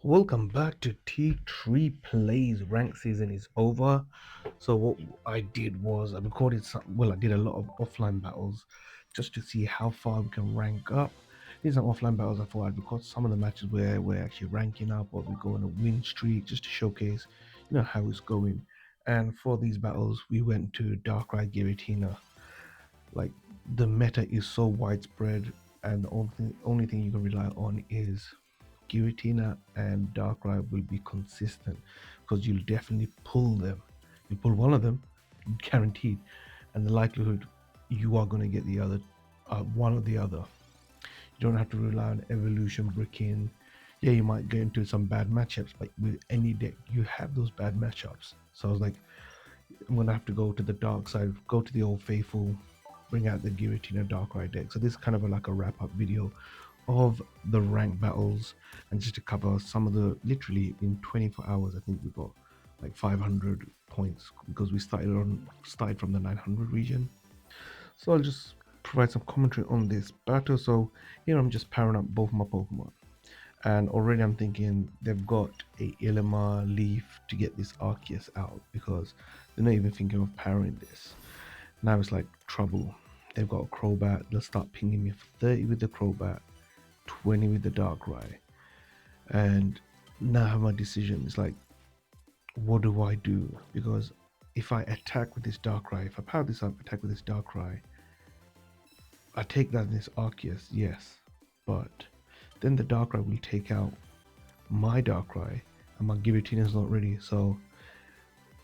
Welcome back to T3 Plays. Rank season is over. So what I did was I recorded I did a lot of offline battles just to see how far we can rank up. These are offline battles. I thought I'd record some of the matches where we're actually ranking up or we go on a win streak just to showcase, how it's going. And for these battles, we went to Darkrai Giratina. Like the meta is so widespread, and the only thing you can rely on is Giratina and Darkrai will be consistent because you'll definitely pull them. You pull one of them, guaranteed, and the likelihood you are going to get the other, one or the other. You don't have to rely on evolution bricking. Yeah, you might get into some bad matchups, but with any deck, you have those bad matchups. So I was like, I'm gonna have to go to the dark side, go to the old faithful, bring out the Giratina Darkrai deck. So this is kind of like a wrap up video of the rank battles, and just to cover some of the literally in 24 hours, I think we got like 500 points because we started from the 900 region. So I'll just provide some commentary on this battle. So here I'm just powering up both my Pokemon. And already I'm thinking they've got a Ilima Leaf to get this Arceus out because they're not even thinking of powering this. Now it's like trouble. They've got a Crobat, they'll start pinging me for 30 with the Crobat, 20 with the Darkrai. And now I have my decision. It's like, what do I do? Because if I attack with this Darkrai, if I power this up, attack with this Darkrai, I take that in this Arceus, yes. But then the Darkrai will take out my Darkrai, and my Giratina is not ready. So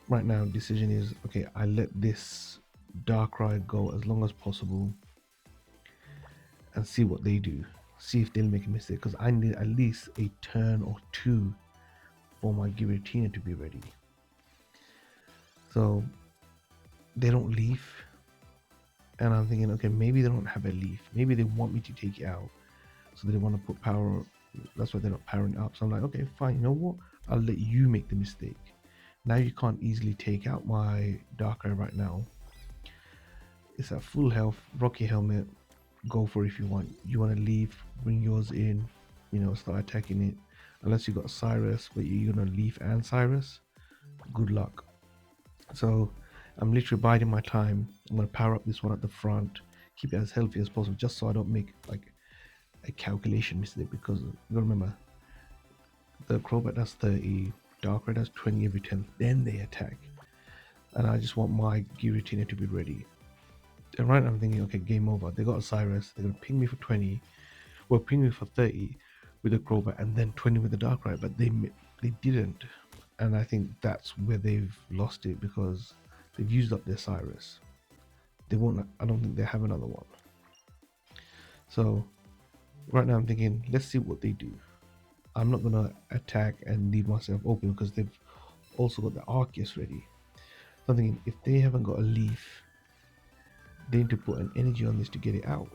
right now, decision is okay. I let this Darkrai go as long as possible and see what they do. See if they'll make a mistake because I need at least a turn or two for my Giratina to be ready. So they don't leave, and I'm thinking, okay, maybe they don't have a leaf. Maybe they want me to take it out, so they want to put power. That's why they're not powering up. So I'm like, okay, fine. You know what? I'll let you make the mistake. Now you can't easily take out my Darkrai right now. It's at full health, Rocky Helmet. Go for it if you want. You want to leave, bring yours in, start attacking it. Unless you got Cyrus, but you're gonna leave and Cyrus. Good luck. So I'm literally biding my time. I'm gonna power up this one at the front, keep it as healthy as possible, just so I don't make like a calculation mistake. Because you gotta remember, the Crobat does 30, Darkrai does 20 every 10, then they attack. And I just want my Giratina to be ready. And right now I'm thinking, okay, game over. They got a Cyrus, they're gonna ping me for 20, well, ping me for 30 with the Crobat, and then 20 with the Darkrai, but they didn't. And I think that's where they've lost it because they've used up their Cyrus. They won't. I don't think they have another one. So right now I'm thinking, let's see what they do. I'm not gonna attack and leave myself open because they've also got the Arceus ready. So I'm thinking if they haven't got a leaf, they need to put an energy on this to get it out.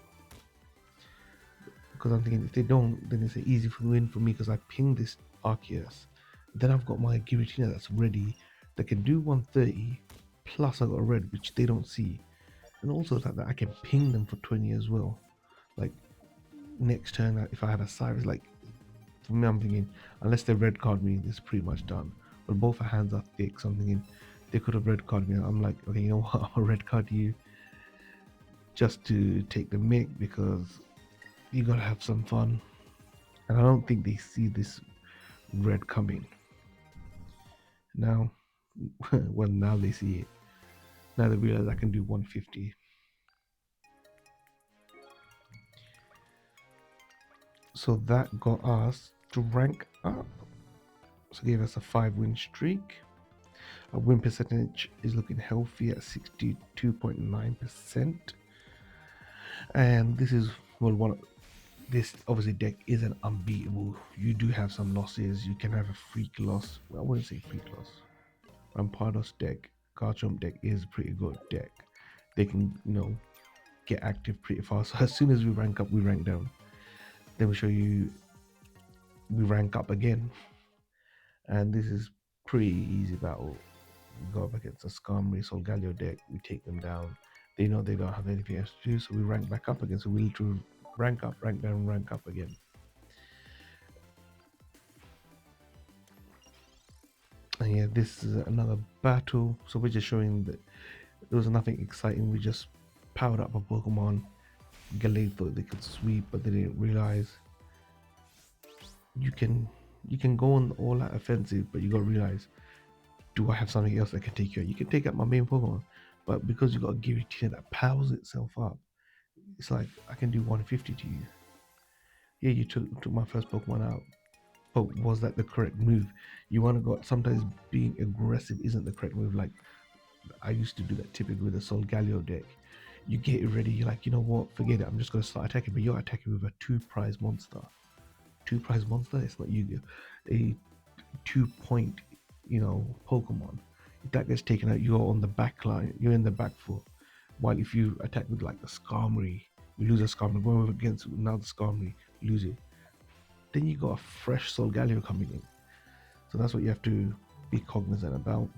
Because I'm thinking if they don't, then it's an easy win for me because I ping this Arceus. Then I've got my Giratina that's ready that can do 130 plus I got a red which they don't see, and also the fact that I can ping them for 20 as well. Like next turn, if I had a Cyrus, like for me, I'm thinking unless they red card me, this is pretty much done. But both our hands are thick, so I'm thinking they could have red carded me. I'm like, okay, you know what? I'm gonna red card you just to take the mic because you gotta have some fun. And I don't think they see this red coming. Now, well, now they see it. Now they realize I can do 150. So that got us to rank up. So gave us a 5 win streak. Our win percentage is looking healthy at 62.9%. And this is, well, this obviously deck isn't unbeatable. You do have some losses. You can have a freak loss. Well, I wouldn't say freak loss. Rampardos deck, Garchomp deck is a pretty good deck. They can, get active pretty fast. So as soon as we rank up, we rank down. Then we show you we rank up again. And this is pretty easy battle. We go up against a Skarmory Solgaleo deck, we take them down. They know they don't have anything else to do, so we rank back up again. So we literally rank up, rank down, rank up again. And yeah, this is another battle. So we're just showing that there was nothing exciting. We just powered up a Pokemon. Gallade thought they could sweep, but they didn't realize you can go on all that offensive, but you gotta realize, do I have something else that can take you out? You can take out my main Pokemon, but because you got a Giratina that powers itself up, it's like I can do 150 to you. Yeah, you took my first Pokemon out, but was that the correct move? You want to go. Sometimes being aggressive isn't the correct move. Like I used to do that typically with the Solgaleo deck. You get it ready. You're like, you know what? Forget it. I'm just gonna start attacking. But you're attacking with a two prize monster. Two prize monster. It's not you. A 2 point, Pokemon. If that gets taken out, you're on the back line. You're in the back foot. While if you attack with like the Skarmory, you lose a Skarmory. Going against another Skarmory, you lose it. Then you got a fresh Solgaleo coming in. So that's what you have to be cognizant about.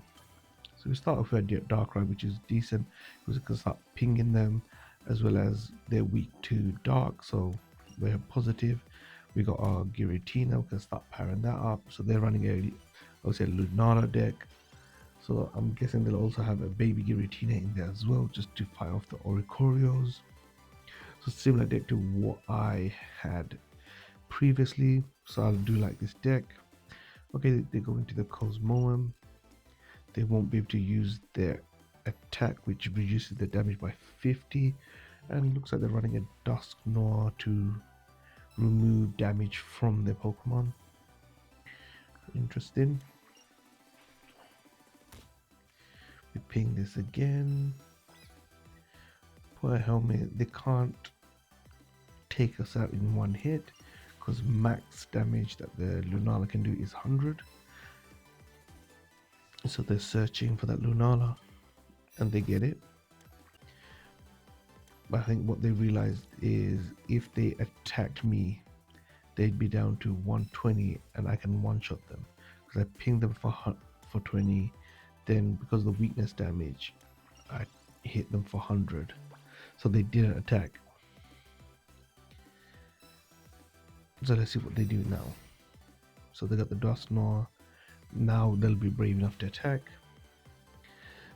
So we start off with a Darkrai, which is decent because it can start pinging them, as well as they're weak to Dark, so we're positive. We got our Giratina, we can start powering that up. So they're running a, I would say, Lunala deck. So I'm guessing they'll also have a baby Giratina in there as well, just to fight off the Oricorios. So similar deck to what I had previously. So I'll do like this deck. Okay, they go into the Cosmoem. They won't be able to use their attack, which reduces the damage by 50. And looks like they're running a Dusknoir to remove damage from their Pokemon. Interesting. We ping this again. Put a helmet. They can't take us out in one hit because max damage that the Lunala can do is 100. So they're searching for that Lunala and they get it. But I think what they realized is if they attacked me, they'd be down to 120 and I can one shot them because I pinged them for 20. Then because of the weakness damage, I hit them for 100. So they didn't attack. So let's see what they do now. So they got the Dusknoir. Now they'll be brave enough to attack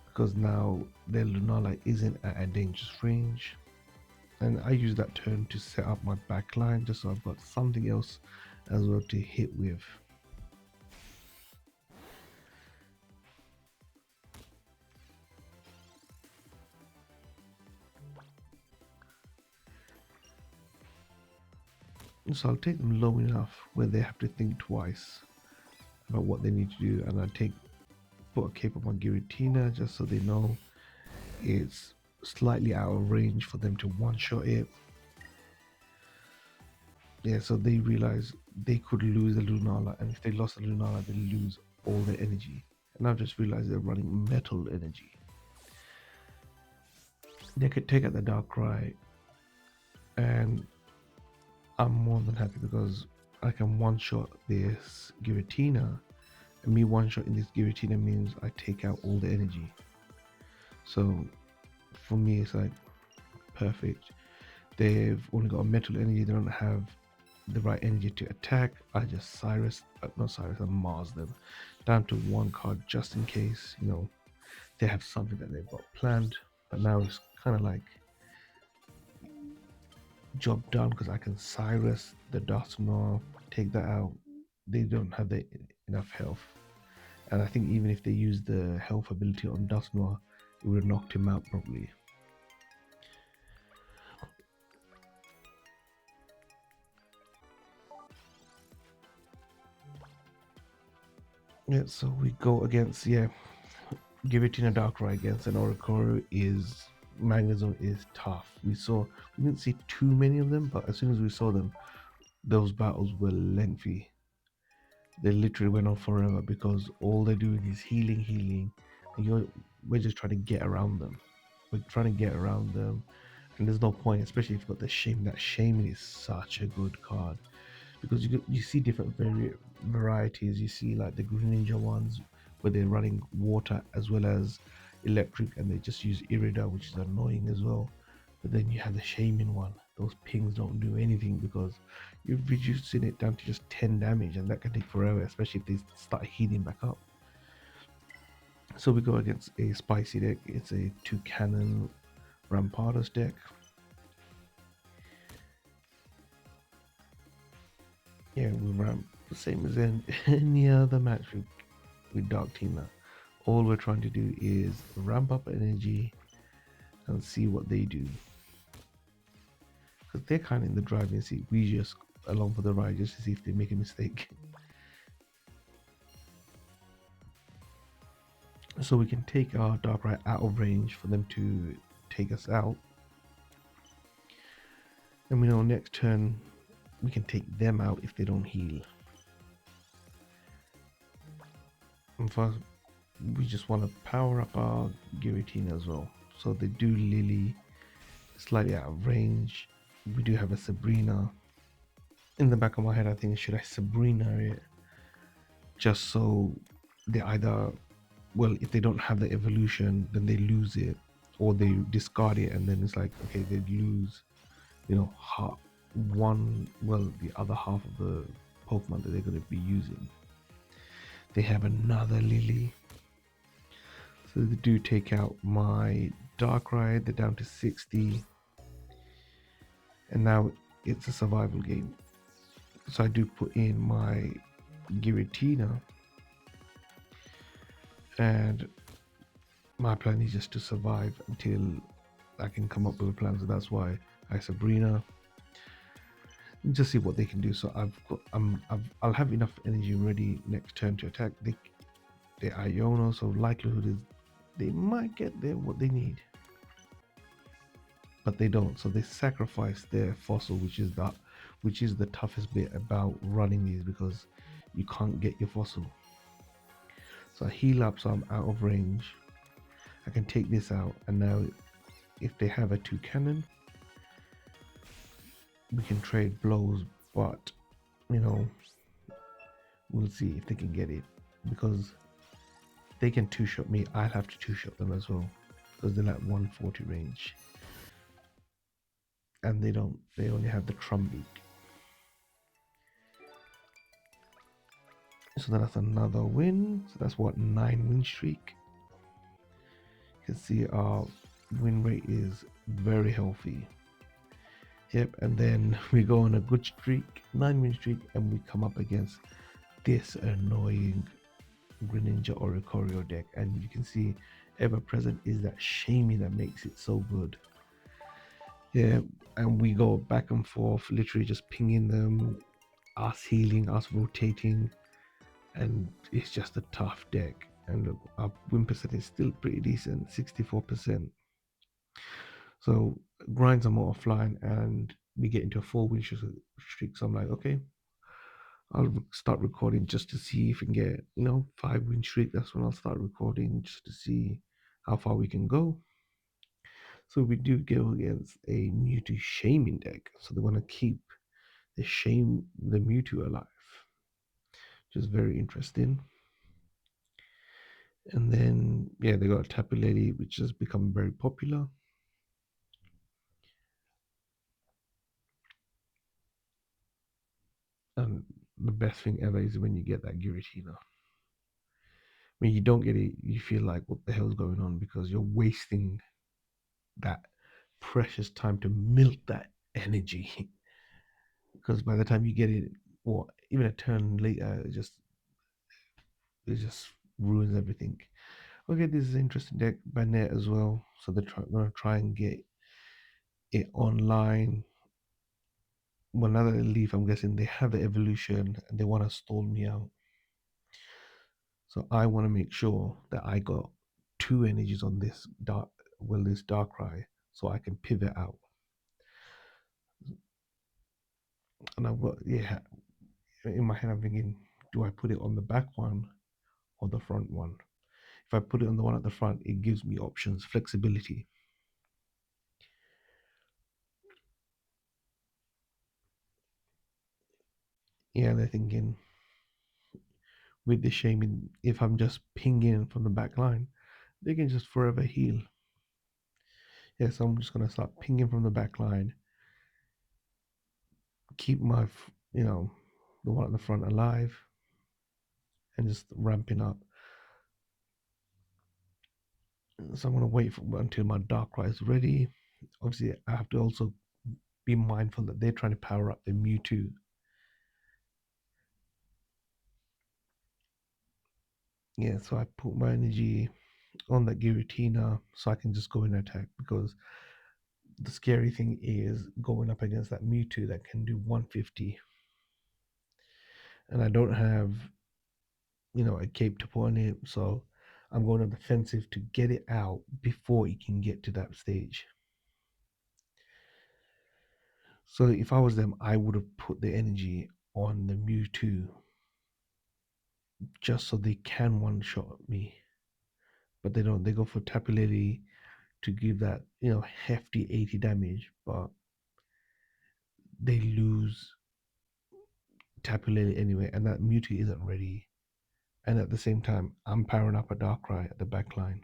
because now their Lunala isn't at a dangerous range. And I use that turn to set up my back line just so I've got something else as well to hit with. So I'll take them low enough where they have to think twice about what they need to do, and I put a cape up on Giratina just so they know it's slightly out of range for them to one shot it. Yeah, so they realize they could lose the Lunala, and if they lost the Lunala, they lose all their energy. And I've just realized they're running metal energy. They could take out the Darkrai, and I'm more than happy because I can one shot this Giratina, and me one shotting this Giratina means I take out all the energy. So for me, it's like perfect. They've only got a metal energy, they don't have the right energy to attack. I just not Cyrus, I Mars them down to one card just in case, they have something that they've got planned. But now it's kind of like job done because I can Cyrus the Dusknoir, take that out. They don't have enough health. And I think even if they use the health ability on Dusknoir, it would have knocked him out probably. Yeah, so we go against, Giratina Darkrai against an Oricoro is Magnezone is tough. We didn't see too many of them, but as soon as we saw them, those battles were lengthy. They literally went on forever because all they're doing is healing, and we're just trying to get around them. We're trying to get around them, and there's no point, especially if you've got the Shame. That Shame is such a good card because you see different varieties. You see like the Greninja ones where they're running water as well as electric, and they just use Irida, which is annoying as well. But then you have the Shaman one. Those pings don't do anything because you're reducing it down to just 10 damage, and that can take forever, especially if they start healing back up. So we go against a spicy deck. It's a two cannon Rampardos deck. Yeah, we ramp the same as in any other match with Dark Tina. All we're trying to do is ramp up energy and see what they do. Because they're kind of in the driving seat. We just along for the ride just to see if they make a mistake. So we can take our Darkrai out of range for them to take us out. And we know next turn we can take them out if they don't heal. And first, we just want to power up our Giratina as well. So they do Lily slightly out of range. We do have a Sabrina. In the back of my head, I think should I Sabrina it just so they either, well, if they don't have the evolution, then they lose it, or they discard it, and then it's like okay, they lose, half one, well, the other half of the Pokemon that they're going to be using. They have another Lily, so they do take out my Darkrai. They're down to 60, and now it's a survival game. So I do put in my Giratina, and my plan is just to survive until I can come up with a plan. So that's why I Sabrina, just see what they can do. So I'll have enough energy ready next turn to attack the Iono. So likelihood is they might get there what they need, but they don't. So they sacrifice their fossil, which is the toughest bit about running these, because you can't get your fossil. So I heal up, so I'm out of range. I can take this out, and now if they have a two cannon, we can trade blows, but you know, we'll see if they can get it, because they can two shot me. I'll have to two shot them as well, because they're like 140 range, and they only have the Trumbeak. So that's another win. So that's what, 9 win streak. You can see our win rate is very healthy. Yep, and then we go on a good streak, 9 win streak, and we come up against this annoying Greninja Oricorio deck, and you can see ever present is that shaming that makes it so good. Yeah, and we go back and forth, literally just pinging them, us healing, us rotating, and it's just a tough deck. And look, our win percent is still pretty decent, 64%. So grinds are more offline, and we get into a 4 win streak. So I'm like, okay, I'll start recording just to see if we can get, 5 win streak. That's when I'll start recording just to see how far we can go. So we do go against a Mewtwo shaming deck. So they want to keep the Mewtwo alive, which is very interesting. And then yeah, they got a Tapu Lady, which has become very popular. And the best thing ever is when you get that Giratina. When you don't get it, you feel like what the hell's going on, because you're wasting that precious time to milk that energy. Because by the time you get it, or even a turn later, it just ruins everything. Okay, this is an interesting deck by net as well. So they're gonna try and get it online. Well, now that they leave, I'm guessing they have the evolution and they want to stall me out. So I want to make sure that I got 2 energies on this Darkrai, so I can pivot out. And I've got, yeah, in my head I'm thinking, do I put it on the back one or the front one? If I put it on the one at the front, it gives me options, flexibility. Yeah, they're thinking with the shaming, if I'm just pinging from the back line, they can just forever heal. Yeah, so I'm just gonna start pinging from the back line, keep my, the one at the front alive, and just ramping up. So I'm gonna wait until my Darkrai is ready. Obviously, I have to also be mindful that they're trying to power up the Mewtwo. Yeah, so I put my energy on that Giratina so I can just go and attack because the scary thing is going up against that Mewtwo that can do 150, and I don't have a cape to put on it, so I'm going on defensive to get it out before it can get to that stage. So if I was them, I would have put the energy on the Mewtwo just so they can one shot me, but they don't. They go for Tapu Lele to give that hefty 80 damage, but they lose Tapu Lele anyway, and that Mewtwo isn't ready. And at the same time, I'm powering up a Darkrai at the back line.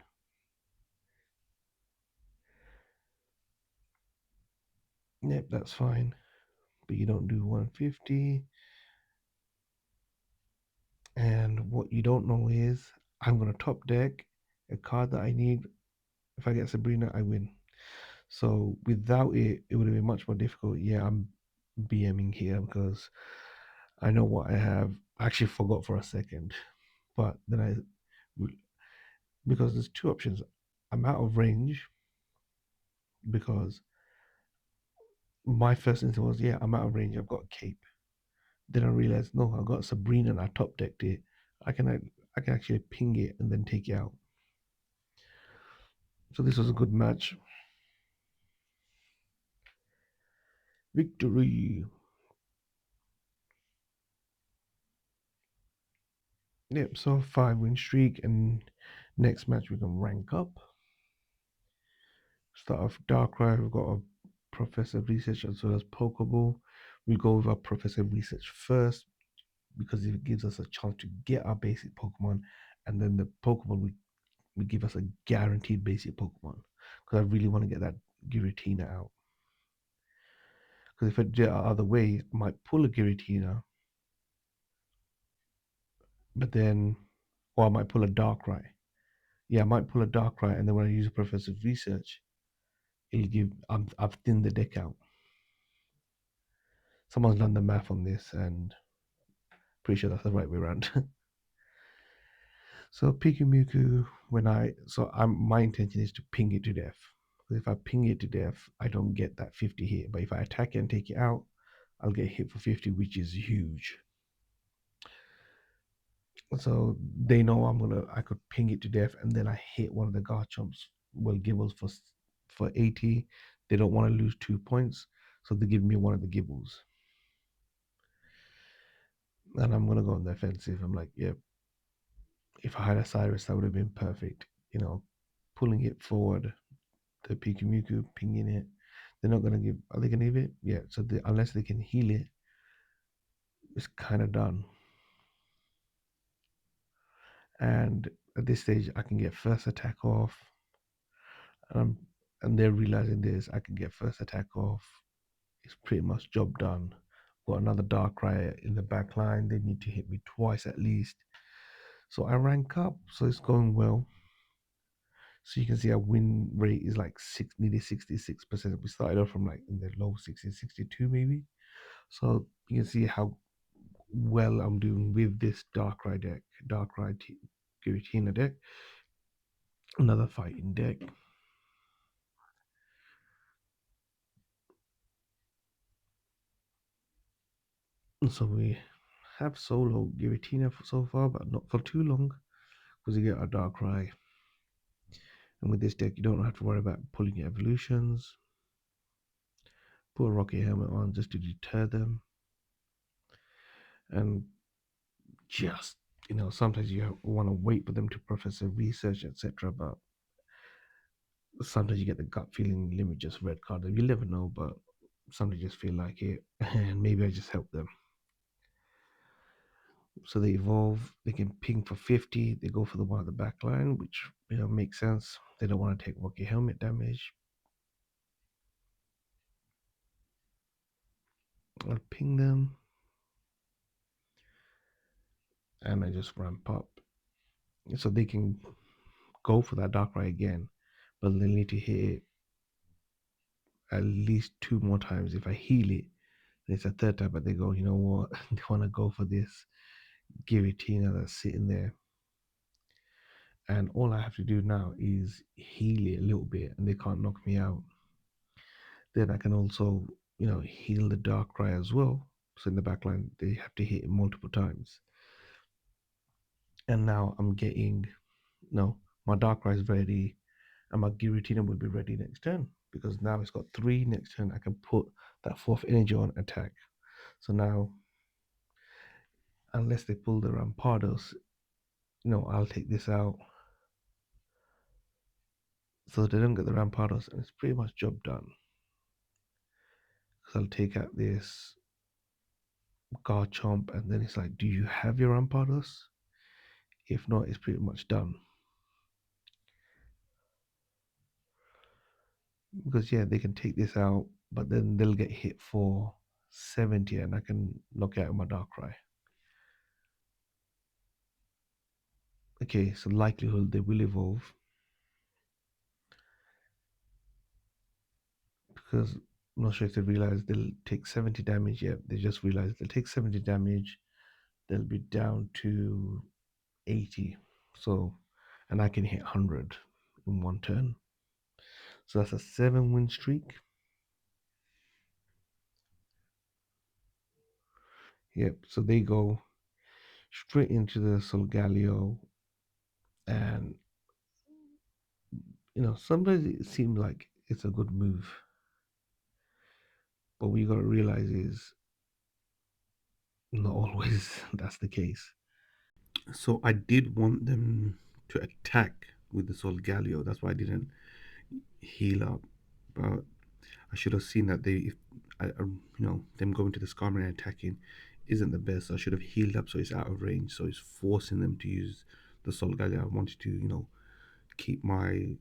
Yep, that's fine. But you don't do 150. And what you don't know is I'm gonna top deck a card that I need. If I get Sabrina, I win. So without it, it would have been much more difficult. Yeah, I'm BMing here because I know what I have. I actually forgot for a second, but then because there's two options. I'm out of range because my first instinct was, yeah, I'm out of range. I've got a cape. Then I realized, no, I got Sabrina and I top decked it. I can actually ping it and then take it out. So this was a good match. Victory. Yep. So 5-win streak, and next match we can rank up. Start off Darkrai. We've got a Professor Research as well as Pokeball. We go with our Professor Research first because it gives us a chance to get our basic Pokemon, and then the Pokeball we give us a guaranteed basic Pokemon. Because I really want to get that Giratina out. Because if I do it other way, I might pull a Giratina, but then, or I might pull a Darkrai. Yeah, I might pull a Darkrai, and then when I use a Professor's Research, it'll give. I've thinned the deck out. Someone's done the math on this, and pretty sure that's the right way around. So Pikumuku, my intention is to ping it to death. If I ping it to death, I don't get that 50 hit. But if I attack it and take it out, I'll get hit for 50, which is huge. So they know I could ping it to death, and then I hit one of the Garchomps, well, Gibbles for 80. They don't want to lose 2 points, so they give me one of the Gibbles, and I'm gonna go on the offensive. I'm like, yeah, if I had a Cyrus, that would have been perfect. Pulling it forward, the Pikumuku, pinging it. They're not gonna give. Are they gonna give it? Yeah. So unless they can heal it, it's kind of done. And at this stage, I can get first attack off. Um, and they're realizing this. I can get first attack off. It's pretty much job done. Got another Darkrai in the back line. They need to hit me twice at least. So I rank up. So it's going well. So you can see our win rate is like nearly 66%. We started off from like in the low 60s, 62 maybe. So you can see how well I'm doing with this Darkrai deck, Giratina deck, another fighting deck. So we have solo Giratina so far, but not for too long because you get a Darkrai. And with this deck, you don't have to worry about pulling your evolutions. Put a Rocket Helmet on just to deter them. And just, sometimes you want to wait for them to professor research, etc. But sometimes you get the gut feeling, let me just red card them. You never know, but sometimes just feel like it. And maybe I just help them. So they evolve, they can ping for 50, they go for the one at the back line, which makes sense. They don't want to take Rocket Helmet damage. I'll ping them and I just ramp up so they can go for that Darkrai again, but they'll need to hit it at least two more times. If I heal it, then it's a third time, but they go, you know what, they want to go for this Giratina that's sitting there. And all I have to do now is heal it a little bit, and they can't knock me out. Then I can also, heal the Darkrai as well. So in the back line, they have to hit it multiple times. And now I'm getting, no, my Darkrai is ready, and my Giratina will be ready next turn because now it's got three next turn. I can put that fourth energy on attack. So now, unless they pull the Rampardos, I'll take this out so they don't get the Rampardos, and it's pretty much job done. Because I'll take out this Garchomp, and then it's like, do you have your Rampardos? If not, it's pretty much done. Because yeah, they can take this out, but then they'll get hit for 70, and I can knock out my Darkrai. Okay, so likelihood they will evolve because I'm not sure if they realize they'll take 70 damage yet. They just realize they'll take 70 damage, they'll be down to 80. So, and I can hit 100 in one turn. So that's a 7 win streak. Yep, so they go straight into the Solgaleo, and sometimes it seems like it's a good move, but what you got to realize is not always that's the case. So I did want them to attack with the Solgaleo. That's why I didn't heal up. But I should have seen that them going to the Skarmory and attacking isn't the best. I should have healed up so it's out of range. So it's forcing them to use the Solgaleo. I wanted to, keep my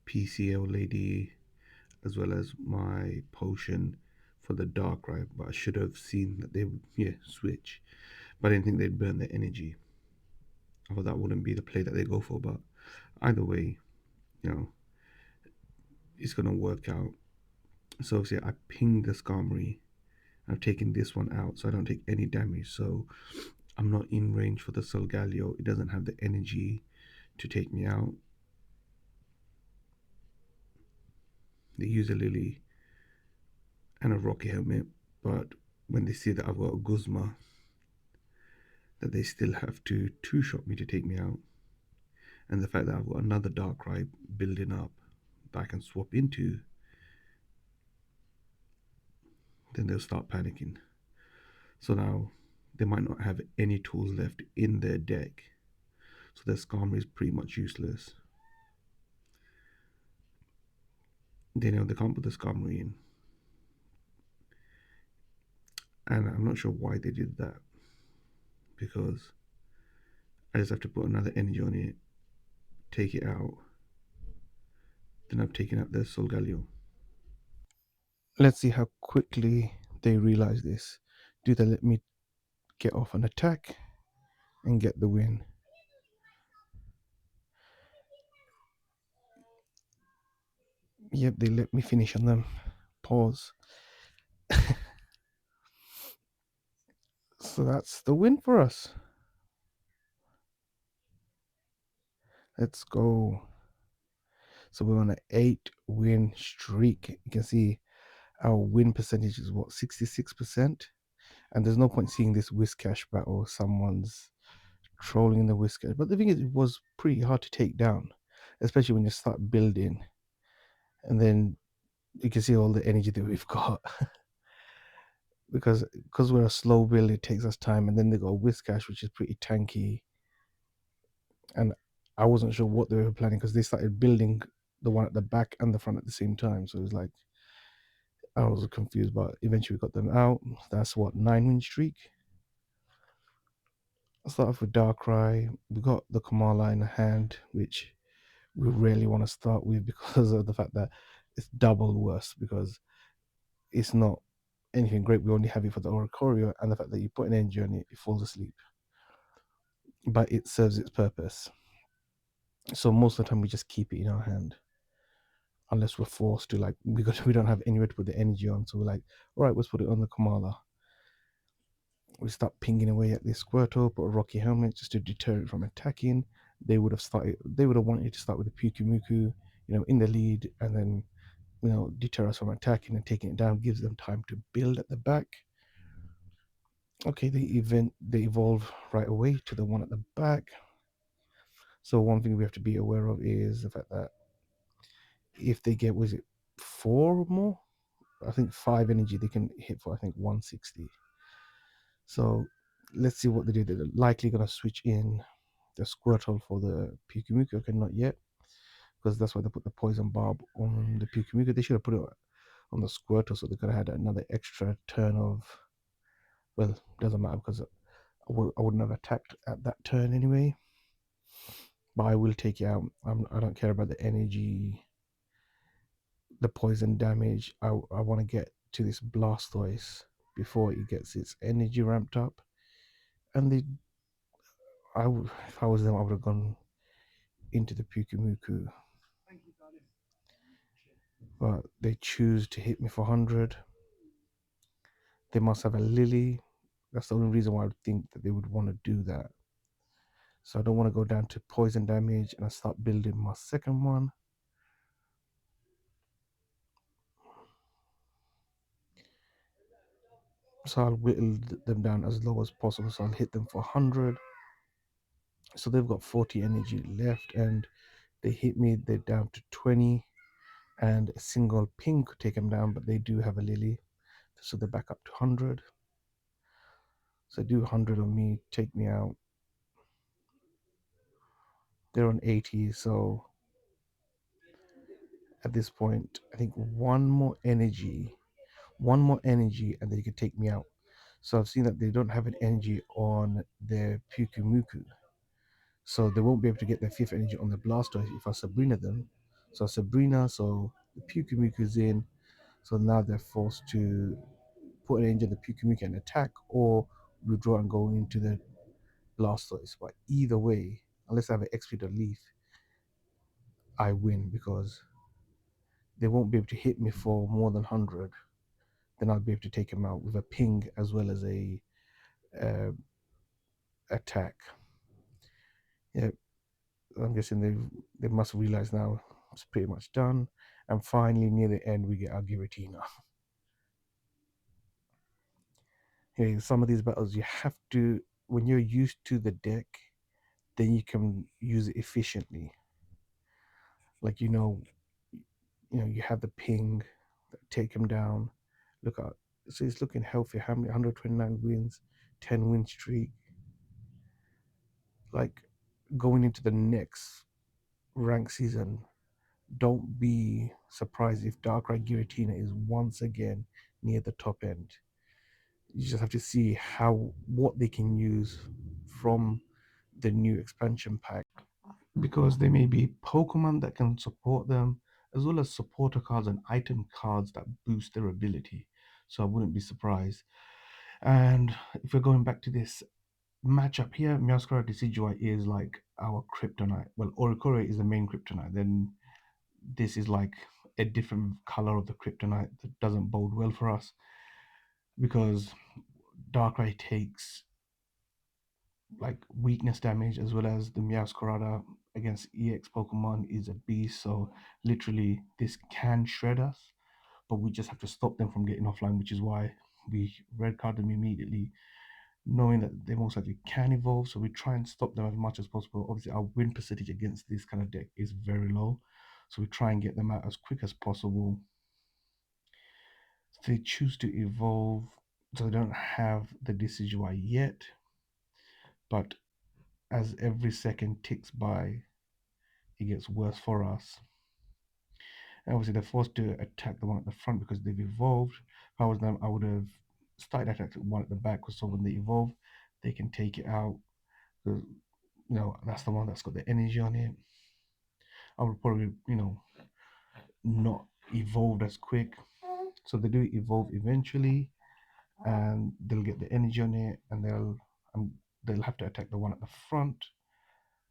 PCL lady as well as my potion for the Darkrai. But I should have seen that they would, switch. But I didn't think they'd burn their energy. I thought that wouldn't be the play that they go for. But either way, you know, it's gonna work out. So obviously I pinged the Skarmory. I've taken this one out so I don't take any damage. So I'm not in range for the Solgaleo. It doesn't have the energy to take me out. They use a Lily and a Rocky Helmet, but when they see that I've got a Guzma, that they still have to two-shot me to take me out. And the fact that I've got another Darkrai building up that I can swap into, then they'll start panicking. So now they might not have any tools left in their deck. So their Skarmory is pretty much useless. They know they can't put the Skarmory in. And I'm not sure why they did that. Because I just have to put another energy on it, take it out. Then I've taken out their Solgaleo. Let's see how quickly they realize this. Do they let me get off an attack and get the win? Yep, they let me finish on them. Pause. So that's the win for us. Let's go. So we're on an 8-win streak. You can see our win percentage is what, 66%? And there's no point seeing this Whiscash battle. Someone's trolling in the Whiscash. But the thing is, it was pretty hard to take down, especially when you start building. And then you can see all the energy that we've got. because we're a slow build, it takes us time. And then they got Whiscash, which is pretty tanky. And I wasn't sure what they were planning because they started building the one at the back and the front at the same time. So it was like, I was confused, but eventually we got them out. That's what, 9-win streak? I'll start off with Darkrai. We got the Kamala in hand, which we really want to start with because of the fact that it's double worse because it's not anything great. We only have it for the Oricorio and the fact that you put an energy on it, it falls asleep. But it serves its purpose. So most of the time we just keep it in our hand unless we're forced to, like, because we don't have anywhere to put the energy on. So we're like, all right, let's put it on the Kamala. We start pinging away at this Squirtle, put a Rocky Helmet just to deter it from attacking. They would have wanted to start with the Pyukumuku, in the lead, and then, deter us from attacking and taking it down, gives them time to build at the back. Okay, they evolve right away to the one at the back. So one thing we have to be aware of is the fact that if they get, was it four or more? I think five energy they can hit for, I think, 160. So let's see what they do. They're likely gonna switch in the Squirtle for the Pyukumuku. Okay, not yet, because that's why they put the Poison Barb on the Pyukumuku. They should have put it on the Squirtle, so they could have had another extra turn of. Well, doesn't matter because I wouldn't have attacked at that turn anyway. But I will take it out. I don't care about the energy, the poison damage. I want to get to this Blastoise before it gets its energy ramped up. And if I was them, I would have gone into the Pyukumuku. But they choose to hit me for 100. They must have a Lily. That's the only reason why I would think that they would want to do that. So I don't want to go down to poison damage and I start building my second one. So I'll whittle them down as low as possible. So I'll hit them for 100. So they've got 40 energy left and they hit me. They're down to 20. And a single ping could take them down, but they do have a Lily. So they're back up to 100. So do 100 on me, take me out. They're on 80. So at this point, I think one more energy, and they could take me out. So I've seen that they don't have an energy on their Pyukumuku. So they won't be able to get their fifth energy on the Blastoise if I Sabrina them. So Sabrina, so the Pyukumuku's in. So now they're forced to put an energy on the Pyukumuku and attack, or withdraw and go into the Blastoise. But either way, unless I have an XP to Leaf, I win because they won't be able to hit me for more than 100. Then I'll be able to take him out with a ping as well as a uh, attack. Yeah, I'm guessing they must realize now it's pretty much done. And finally, near the end, we get our Giratina. Hey, some of these battles you have to, when you're used to the deck, then you can use it efficiently. Like you have the ping, take him down. Look out, so he's looking healthy. How many? 129 wins, 10 win streak. Like going into the next rank season, don't be surprised if Darkrai Giratina is once again near the top end. You just have to see what they can use from the new expansion pack, because there may be Pokemon that can support them, as well as supporter cards and item cards that boost their ability. So I wouldn't be surprised. And if we're going back to this matchup here, Meowscarada Decidueye is like our kryptonite. Well, Oricore is the main kryptonite. Then this is like a different color of the kryptonite that doesn't bode well for us, because Darkrai takes like weakness damage, as well as the Meowscarada against EX Pokemon is a beast. So literally, this can shred us, but we just have to stop them from getting offline, which is why we red card them immediately, knowing that they most likely can evolve. So we try and stop them as much as possible. Obviously, our win percentage against this kind of deck is very low, so we try and get them out as quick as possible. They choose to evolve, so they don't have the Decidueye yet, but as every second ticks by, it gets worse for us. And obviously, they're forced to attack the one at the front because they've evolved. If I was them, I would have started attacking the one at the back, so when they evolve, they can take it out. Because, that's the one that's got the energy on it. I would probably, not evolved as quick. So they do evolve eventually, and they'll get the energy on it, and they'll have to attack the one at the front.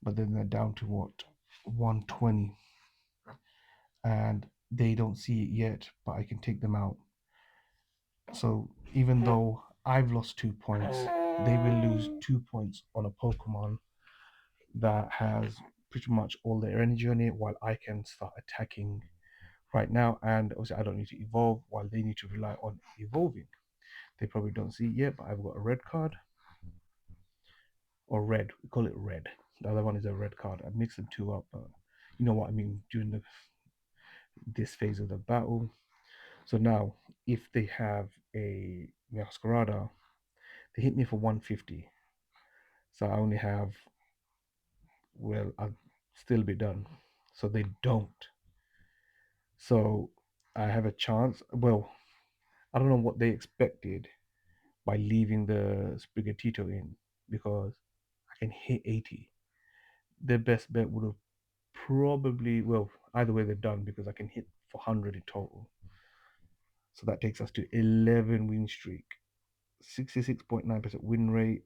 But then they're down to what? 120, and they don't see it yet, but I can take them out. So even though I've lost 2 points, they will lose 2 points on a Pokemon that has pretty much all their energy on it, while I can start attacking right now. And obviously, I don't need to evolve, while they need to rely on evolving. They probably don't see it yet, but I've got a red card, or red. We call it red. The other one is a red card. I mixed them two up, but you know what I mean during this phase of the battle. So now, if they have a Masquerada, they hit me for 150. So I only have, well, I'll still be done. So they don't. So I have a chance. Well, I don't know what they expected by leaving the Sprigatito in, because I can hit 80. Their best bet would have probably, well, either way they're done, because I can hit for 100 in total. So that takes us to 11 win streak, 66.9% win rate,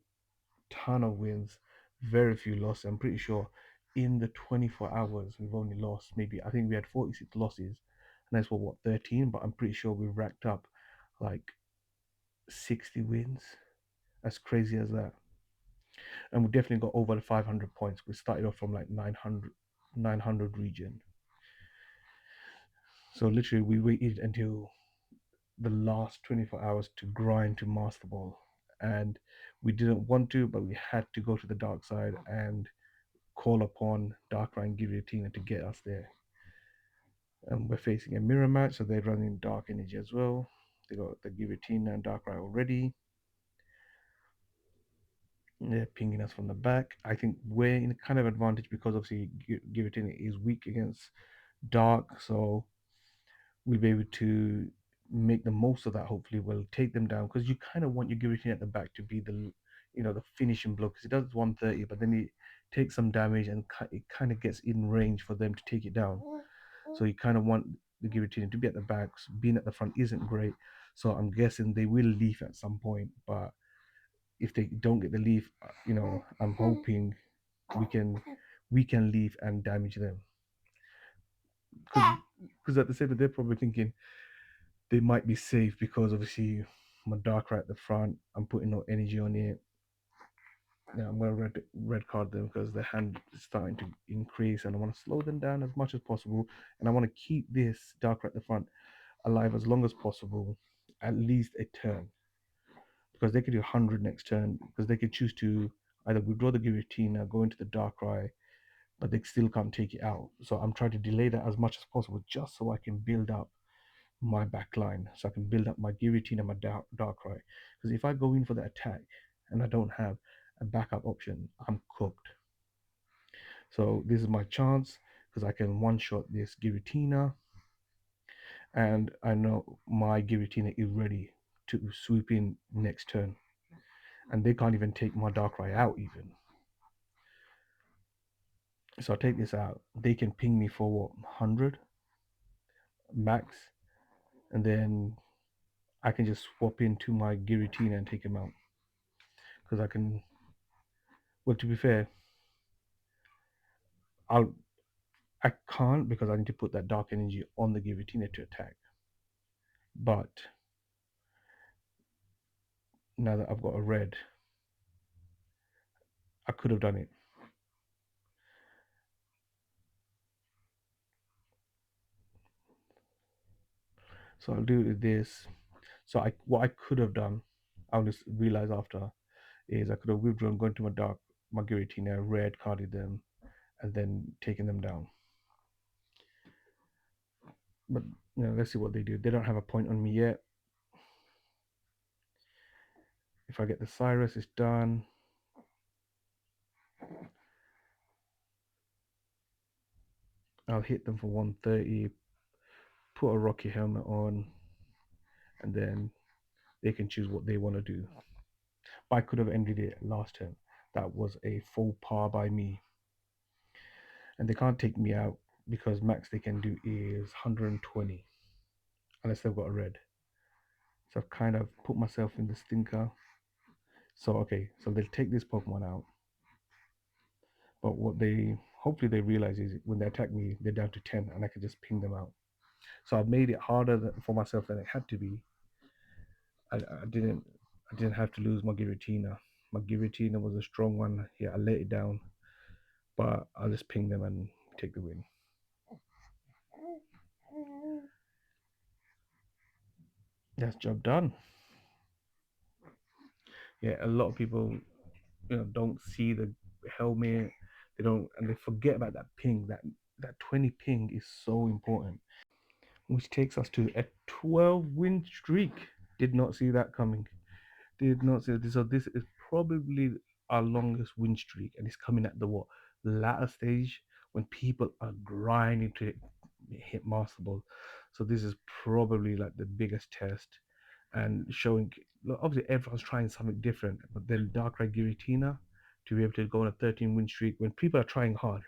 ton of wins, very few losses. I'm pretty sure in the 24 hours we've only lost, maybe, I think we had 46 losses, and that's what 13, but I'm pretty sure we've racked up like 60 wins. As crazy as that. And we definitely got over the 500 points. We started off from like 900 region. So literally we waited until the last 24 hours to grind to Masterball, and we didn't want to, but we had to go to the dark side and call upon Darkrai and Giratina to get us there. And we're facing a mirror match, so they're running Dark Energy as well. They got the Giratina and Darkrai already. They're pinging us from the back. I think we're in a kind of advantage because obviously Giratina is weak against Dark, so we'll be able to make the most of that. Hopefully, we'll take them down, because you kind of want your Giratina at the back to be the finishing blow, because it does 130, but then it takes some damage and it kind of gets in range for them to take it down. So you kind of want the Giratina to be at the back. So being at the front isn't great. So I'm guessing they will leave at some point, but if they don't get the leaf, I'm hoping we can leave and damage them. Because at the same time, they're probably thinking they might be safe, because obviously my Darkrai at the front, I'm putting no energy on it. Yeah, I'm gonna red card them because their hand is starting to increase, and I want to slow them down as much as possible, and I want to keep this Darkrai at the front alive as long as possible, at least a turn, because they could do 100 next turn, because they could choose to either withdraw the Giratina, go into the Darkrai, but they still can't take it out. So I'm trying to delay that as much as possible, just so I can build up my back line, so I can build up my Giratina and my Darkrai. Because if I go in for the attack and I don't have a backup option, I'm cooked. So this is my chance, because I can one shot this Giratina, and I know my Giratina is ready to swoop in next turn, and they can't even take my Darkrai out even. So I take this out. They can ping me for what, 100 max, and then I can just swap into my Giratina and take him out. Because I can. Well, to be fair, I'll. I can't, because I need to put that dark energy on the Giratina to attack. But now that I've got a red, I could have done it. So I'll do this. So what I could have done, I'll just realize after, is I could have withdrawn, gone to my Giratina, red carded them, and then taken them down. But let's see what they do. They don't have a point on me yet. If I get the Cyrus, it's done. I'll hit them for 130, put a Rocky helmet on, and then they can choose what they want to do. But I could have ended it last turn. That was a full par by me. And they can't take me out, because max they can do is 120, unless they've got a red. So I've kind of put myself in the stinker. So okay, so they'll take this Pokemon out. But what they hopefully they realize is when they attack me, they're down to 10, and I can just ping them out. So I've made it harder for myself than it had to be. I didn't have to lose my Giratina. My Giratina was a strong one. Yeah, I let it down, but I'll just ping them and take the win. That's job done. Yeah, a lot of people, don't see the helmet. They don't, and they forget about that ping. That 20 ping is so important, which takes us to a 12 win streak. Did not see that coming. Did not say this. So this is probably our longest win streak, and it's coming at the what latter stage when people are grinding to hit Master Ball. So this is probably like the biggest test, and showing look, obviously everyone's trying something different. But then Darkrai Giratina to be able to go on a 13 win streak when people are trying hard.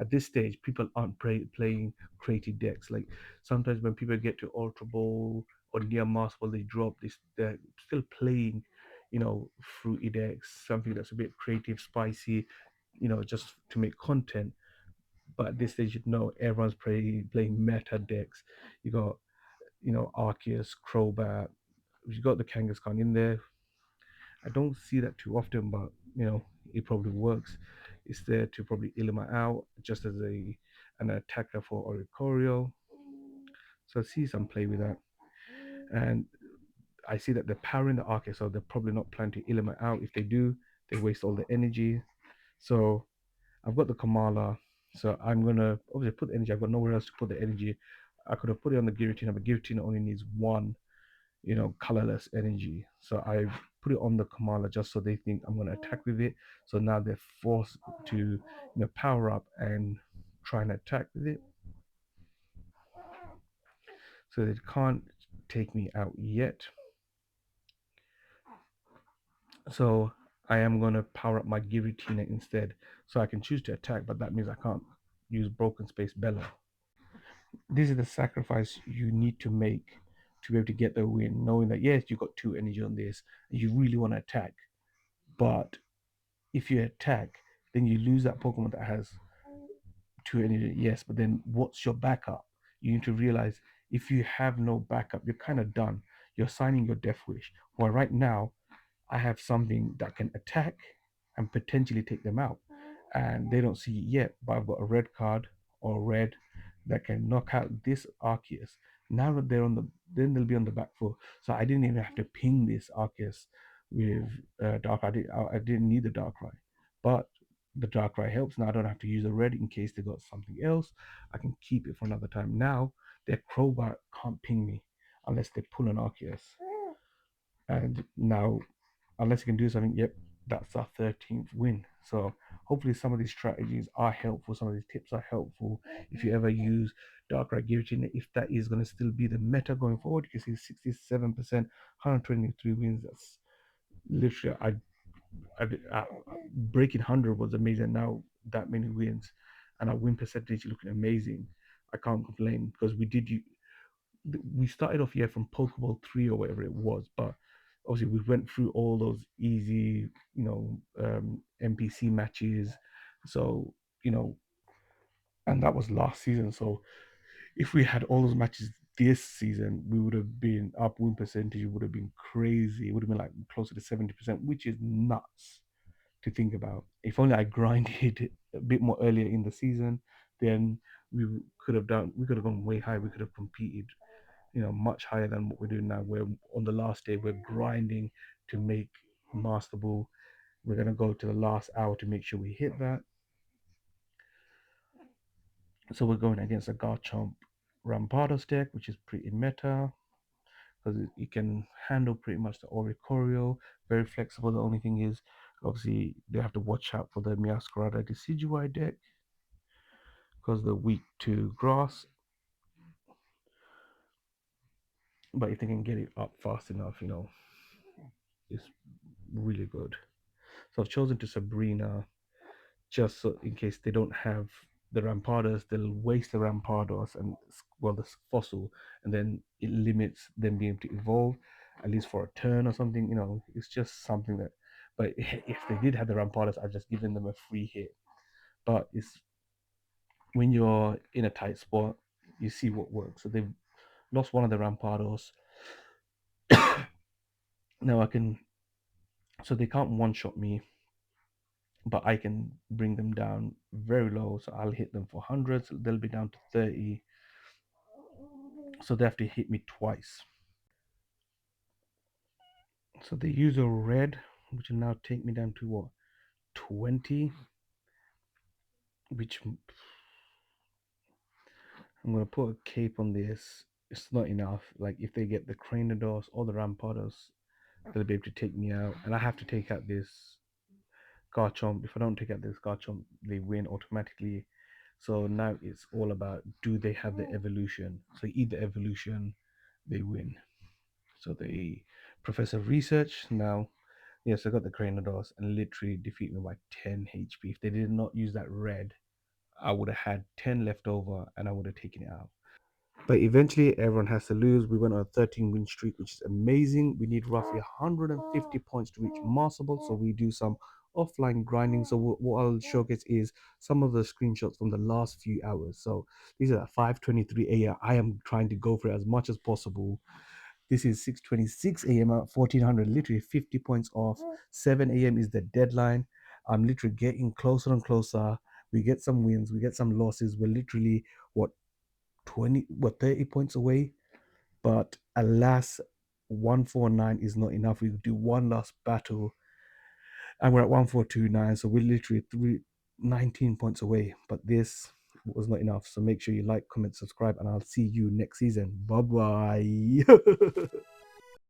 At this stage, people aren't playing creative decks. Like sometimes when people get to Ultra Ball or near Master Ball, they drop this. They're still playing fruity decks, something that's a bit creative, spicy, just to make content. But at this stage, everyone's playing meta decks. You got, Arceus, Crobat, you got the Kangaskhan in there. I don't see that too often, but it probably works. It's there to probably Ilima out just as an attacker for Oricorio. So I see some play with that. And I see that they're powering the Arceus, so they're probably not planning to Ilima out. If they do, they waste all the energy. So I've got the Kamala, so I'm gonna obviously put the energy. I've got nowhere else to put the energy. I could have put it on the Giratina, but Giratina only needs one, colorless energy. So I put it on the Kamala just so they think I'm gonna attack with it. So now they're forced to, power up and try and attack with it. So they can't take me out yet. So I am gonna power up my Giratina instead, so I can choose to attack, but that means I can't use Broken Space Bella. This is the sacrifice you need to make to be able to get the win, knowing that yes, you got two energy on this, and you really want to attack. But if you attack, then you lose that Pokemon that has two energy. Yes, but then what's your backup? You need to realize if you have no backup, you're kind of done. You're signing your death wish. Well, right now, I have something that can attack and potentially take them out. And they don't see it yet, but I've got a red card or red that can knock out this Arceus. Now that they're on the, then they'll be on the back foot. So I didn't even have to ping this Arceus with Dark. I didn't need the Darkrai, but the Darkrai helps. Now I don't have to use a red in case they got something else. I can keep it for another time. Now their Crowbar can't ping me unless they pull an Arceus. And now unless you can do something, yep, that's our 13th win. So hopefully some of these strategies are helpful. Some of these tips are helpful. If you ever use Darkrai Guillotine, if that is going to still be the meta going forward, you can see 67%, 123 wins. That's literally, breaking 100 was amazing. Now that many wins and our win percentage looking amazing. I can't complain because we started off here from Pokeball 3 or whatever it was, but obviously we went through all those easy, NPC matches. So, and that was last season. So if we had all those matches this season, we would have been up win percentage would have been crazy. It would have been like closer to 70%, which is nuts to think about. If only I grinded a bit more earlier in the season, then we could have gone way high. We could have competed much higher than what we're doing now. We're on the last day, we're grinding to make Masterball. We're gonna go to the last hour to make sure we hit that. So we're going against a Garchomp Rampardos deck, which is pretty meta because it can handle pretty much the Oricorio. Very flexible. The only thing is, obviously, they have to watch out for the Miascarada Decidueye deck because they're weak to grass. But if they can get it up fast enough, it's really good. So I've chosen to Sabrina just so in case they don't have the Rampardos, they'll waste the Rampardos and the fossil, and then it limits them being able to evolve at least for a turn or something. It's just something that. But if they did have the Rampardos, I'd just given them a free hit. But it's when you're in a tight spot, you see what works. So they've lost one of the Rampados. Now I can, so they can't one shot me, but I can bring them down very low. So I'll hit them for hundreds. They'll be down to 30. So they have to hit me twice. So they use a red, which will now take me down to what? 20, which I'm going to put a cape on this. It's not enough. Like if they get the Cranidos or the Rampados, they'll be able to take me out. And I have to take out this Garchomp. If I don't take out this Garchomp, they win automatically. So now it's all about, do they have the evolution? So either evolution, they win. So they Professor Research now. Yes, I got the Cranidos and literally defeat me by 10 HP. If they did not use that red, I would have had 10 left over and I would have taken it out. But eventually, everyone has to lose. We went on a 13 win streak, which is amazing. We need roughly 150 points to reach Masterball. So we do some offline grinding. So what I'll showcase is some of the screenshots from the last few hours. So these are at 5:23 a.m. I am trying to go for it as much as possible. This is 6:26 a.m. at 1400, literally 50 points off. 7 a.m. is the deadline. I'm literally getting closer and closer. We get some wins, we get some losses. We're literally what 30 points away. But alas, 149 is not enough. We do one last battle and we're at 1429. So we're literally 19 points away. But this was not enough. So make sure you like, comment, subscribe, and I'll see you next season. Bye bye.